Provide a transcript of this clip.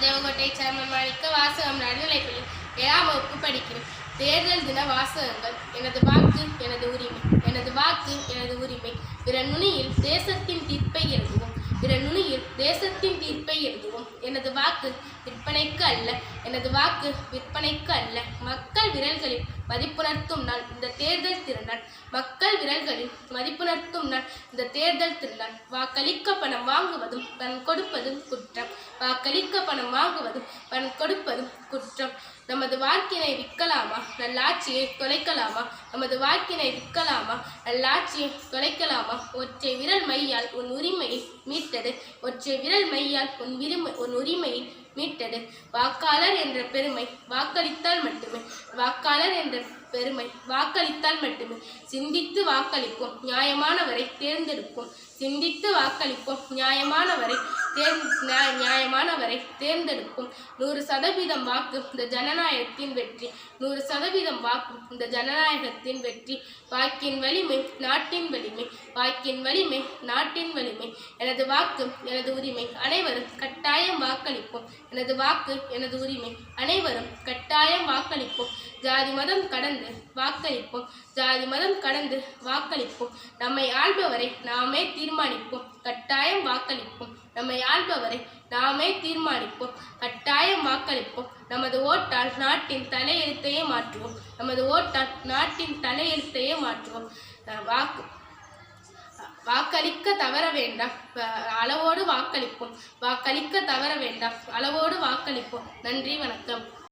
Devakottai chairman மாணிக்க வாசகம் நடுநிலைப்பள்ளி 7ஆம் வகுப்பு படிக்கிறேன். தேர்தல் தின வாசகங்கள். எனது வாக்கு எனது உரிமை, எனது வாக்கு எனது உரிமை. பிற நுனியில் தேசத்தின் தீர்ப்பை எழுதுவோம், பிற நுனியில் தேசத்தின் தீர்ப்பை எழுதுவோம். எனது வாக்கு விற்பனைக்கு அல்ல, எனது வாக்கு விற்பனைக்கு அல்ல. மக்கள் விரல்களில் மதிப்புணர்த்தும் நாள் இந்த தேர்தல் திருநாள். மக்கள் விரல்களில் மதிப்புணர்த்தும் நாள் இந்த தேர்தல் திருநாள். வாக்களிக்க பணம் வாங்குவதும் பணம் கொடுப்பதும் குற்றம். வாக்களிக்க பணம் வாங்குவதும் பணம் கொடுப்பதும் குற்றம். நமது வாக்கினை விற்கலாமா, நல்லாட்சியை தொலைக்கலாமா? நமது வாக்கினை விற்கலாமா, நல்லாட்சியை தொலைக்கலாமா? ஒற்றை விரல் மையால் உன் உரிமையை மீட்டது, ஒற்றை விரல் மையால் உன் உரிமையை மீட்டது. வாக்காளர் என்ற பெருமை வாக்களித்தால் மட்டுமே, வாக்காளர் என்ற பெருமை வாக்களித்தால் மட்டுமே. சிந்தித்து வாக்களிப்போம், நியாயமானவரை தேர்ந்தெடுப்போம். சிந்தித்து வாக்களிப்போம், நியாயமானவரை தேர்ந்தெடுப்போம். 100% வாக்கு இந்த ஜனநாயகத்தின் வெற்றி, 100% வாக்கு இந்த ஜனநாயகத்தின் வெற்றி. வாக்கின் வலிமை நாட்டின் வலிமை, வாக்கின் வலிமை நாட்டின் வலிமை. எனது வாக்கு எனது உரிமை, அனைவரும் கட்டாயம் வாக்களிப்போம். எனது வாக்கு எனது உரிமை, அனைவரும் கட்டாயம் வாக்களிப்போம். ஜாதி மதம் கடந்து வாக்களிப்போம், ஜாதி மதம் கடந்து வாக்களிப்போம். நம்மை ஆள்பவரை நாமே தீர்மானிப்போம், கட்டாயம் வாக்களிப்போம். நம்மை ஆள்பவரை நாமே தீர்மானிப்போம், கட்டாயம் வாக்களிப்போம். நமது ஓட்டால் நாட்டின் தலையெழுத்தையே மாற்றுவோம், நமது ஓட்டால் நாட்டின் தலையெழுத்தையே மாற்றுவோம். வாக்களிக்க தவற வேண்டாம், அளவோடு வாக்களிப்போம். வாக்களிக்க தவற வேண்டாம், அளவோடு வாக்களிப்போம். நன்றி, வணக்கம்.